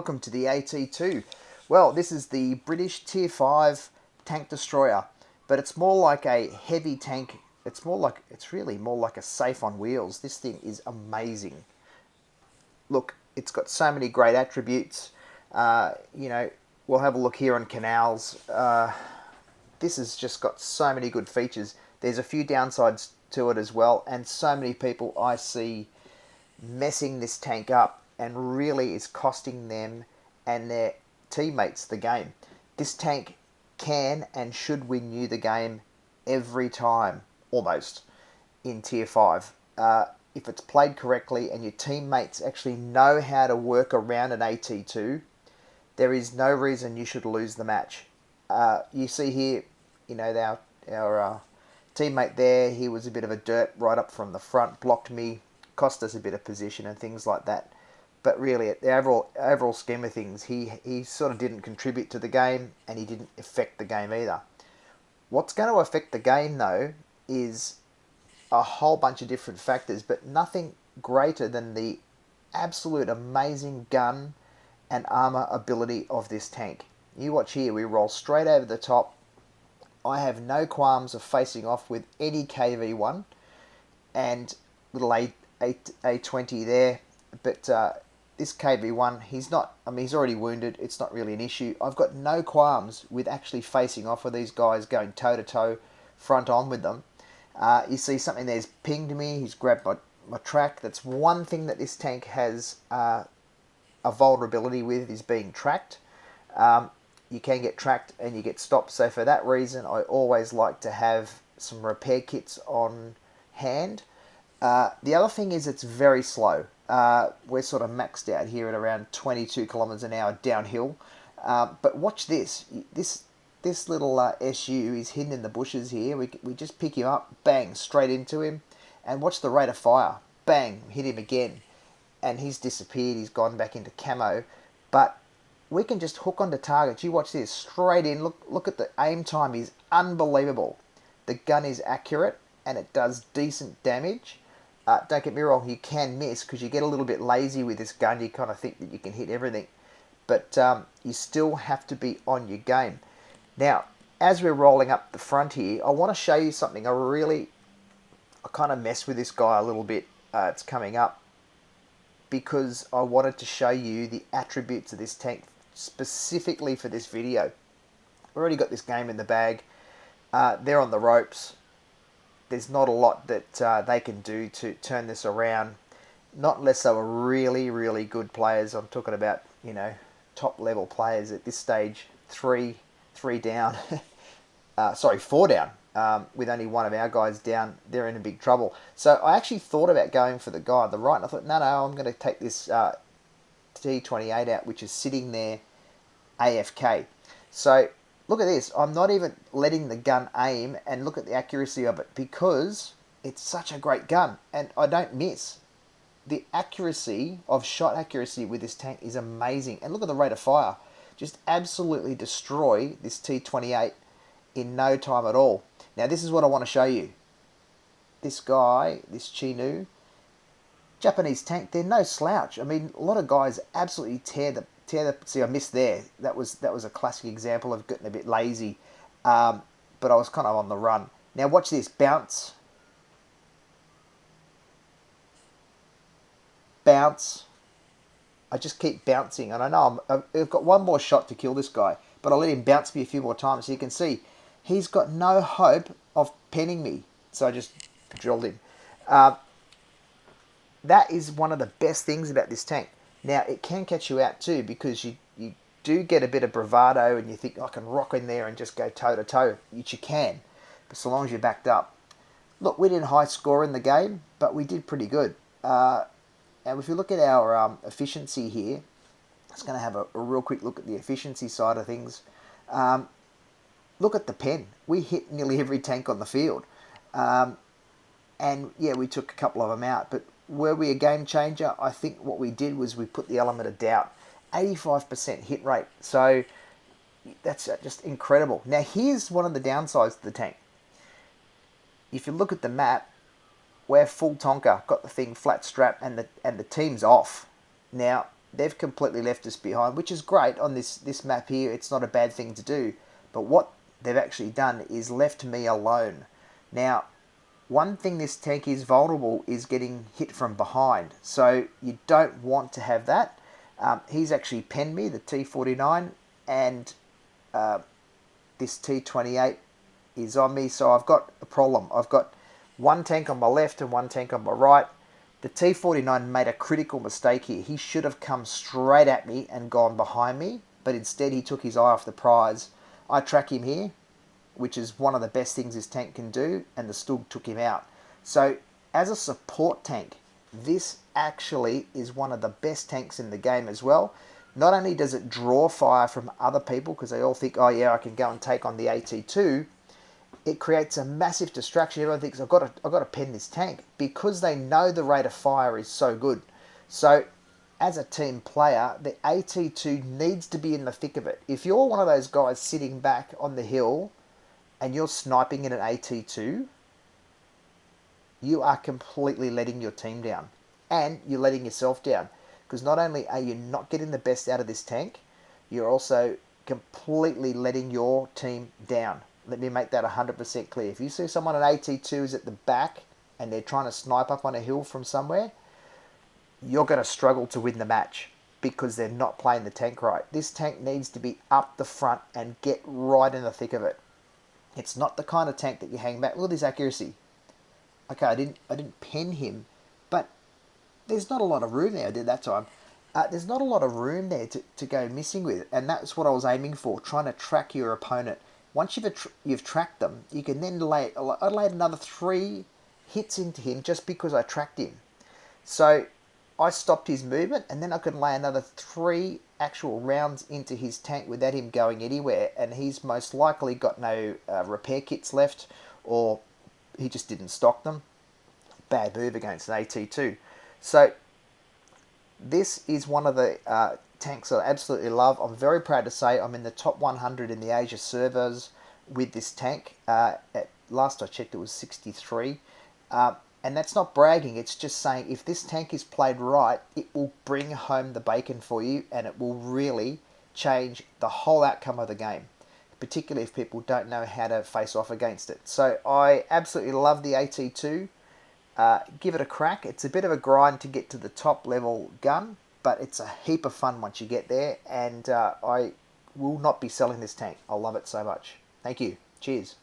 welcome to the AT2. Well, this is the British Tier 5 tank destroyer, but it's more like a heavy tank. It's really more like a safe on wheels. This thing is amazing. Look, it's got so many great attributes. We'll have a look here on canals. This has just got so many good features. There's a few downsides to it as well, and so many people I see messing this tank up and really is costing them and their teammates the game. This tank can and should win you the game every time, almost, in Tier 5. If it's played correctly and your teammates actually know how to work around an AT2, there is no reason you should lose the match. You see here, our teammate there, he was a bit of a dirt right up from the front, blocked me, cost us a bit of position and things like that. But really, at the overall scheme of things, he sort of didn't contribute to the game, and he didn't affect the game either. What's going to affect the game, though, is a whole bunch of different factors, but nothing greater than the absolute amazing gun and armour ability of this tank. You watch here, we roll straight over the top. I have no qualms of facing off with any KV1 and little A20 there, but this KV1, he's already wounded. It's not really an issue. I've got no qualms with actually facing off with these guys, going toe-to-toe, front on with them. You see something there's pinged me. He's grabbed my track. That's one thing that this tank has a vulnerability with, is being tracked. You can get tracked and you get stopped. So for that reason, I always like to have some repair kits on hand. The other thing is it's very slow. We're sort of maxed out here at around 22 kilometers an hour downhill. But watch this. This little SU is hidden in the bushes here. We just pick him up, bang, straight into him. And watch the rate of fire. Bang, hit him again. And he's disappeared. He's gone back into camo. But we can just hook onto targets. You watch this, straight in. Look at the aim time is unbelievable. The gun is accurate and it does decent damage. Don't get me wrong, you can miss because you get a little bit lazy with this gun. You kind of think that you can hit everything. But you still have to be on your game. Now, as we're rolling up the front here, I want to show you something. I kind of mess with this guy a little bit. It's coming up because I wanted to show you the attributes of this tank specifically for this video. I've already got this game in the bag. They're on the ropes. There's not a lot that they can do to turn this around. Not unless they were really, really good players. I'm talking about, top level players at this stage. Three down. Four down. With only one of our guys down. They're in a big trouble. So I actually thought about going for the guy on the right. And I thought, no, I'm going to take this T28 out, which is sitting there AFK. So look at this. I'm not even letting the gun aim, and look at the accuracy of it because it's such a great gun and I don't miss. The accuracy of shot accuracy with this tank is amazing. And look at the rate of fire. Just absolutely destroy this T28 in no time at all. Now this is what I want to show you. This guy, this Chinu, Japanese tank, they're no slouch. I mean, a lot of guys absolutely tear the. See, I missed there. That was a classic example of getting a bit lazy, but I was kind of on the run. Now watch this, bounce, bounce. I just keep bouncing, and I know I've got one more shot to kill this guy, but I'll let him bounce me a few more times. So you can see he's got no hope of penning me. So I just drilled him. That is one of the best things about this tank. Now, it can catch you out too because you do get a bit of bravado and you think, I can rock in there and just go toe-to-toe, which you can, but so long as you're backed up. Look, we didn't high score in the game, but we did pretty good. And if you look at our efficiency here, it's going to have a real quick look at the efficiency side of things. Look at the pen. We hit nearly every tank on the field. And yeah, we took a couple of them out, but were we a game changer? I think what we did was we put the element of doubt. 85% hit rate. So that's just incredible. Now here's one of the downsides to the tank. If you look at the map, we're full tonker, got the thing flat strap, and the team's off. Now, they've completely left us behind, which is great on this map here. It's not a bad thing to do. But what they've actually done is left me alone. Now, one thing this tank is vulnerable is getting hit from behind. So you don't want to have that. He's actually penned me, the T49, and this T28 is on me. So I've got a problem. I've got one tank on my left and one tank on my right. The T49 made a critical mistake here. He should have come straight at me and gone behind me, but instead he took his eye off the prize. I track him here, which is one of the best things this tank can do, and the Stug took him out. So as a support tank, this actually is one of the best tanks in the game as well. Not only does it draw fire from other people, because they all think, oh yeah, I can go and take on the AT2, it creates a massive distraction. Everyone thinks, I've got to pen this tank, because they know the rate of fire is so good. So as a team player, the AT2 needs to be in the thick of it. If you're one of those guys sitting back on the hill and you're sniping in an AT2, you are completely letting your team down. And you're letting yourself down. Because not only are you not getting the best out of this tank, you're also completely letting your team down. Let me make that 100% clear. If you see someone at AT2 is at the back and they're trying to snipe up on a hill from somewhere, you're going to struggle to win the match because they're not playing the tank right. This tank needs to be up the front and get right in the thick of it. It's not the kind of tank that you hang back. Look at this accuracy. Okay, I didn't pen him, but there's not a lot of room there. I did that time. There's not a lot of room there to go missing with, and that's what I was aiming for, trying to track your opponent. Once you've tracked them, you can then I laid another 3 hits into him just because I tracked him. So I stopped his movement, and then I could lay another 3 actual rounds into his tank without him going anywhere, and he's most likely got no repair kits left, or he just didn't stock them. Bad move against an AT2. So this is one of the tanks I absolutely love. I'm very proud to say I'm in the top 100 in the Asia servers with this tank. At last I checked, it was 63. And that's not bragging, it's just saying if this tank is played right, it will bring home the bacon for you, and it will really change the whole outcome of the game, particularly if people don't know how to face off against it. So I absolutely love the AT2. Give it a crack. It's a bit of a grind to get to the top level gun, but it's a heap of fun once you get there, and I will not be selling this tank. I love it so much. Thank you. Cheers.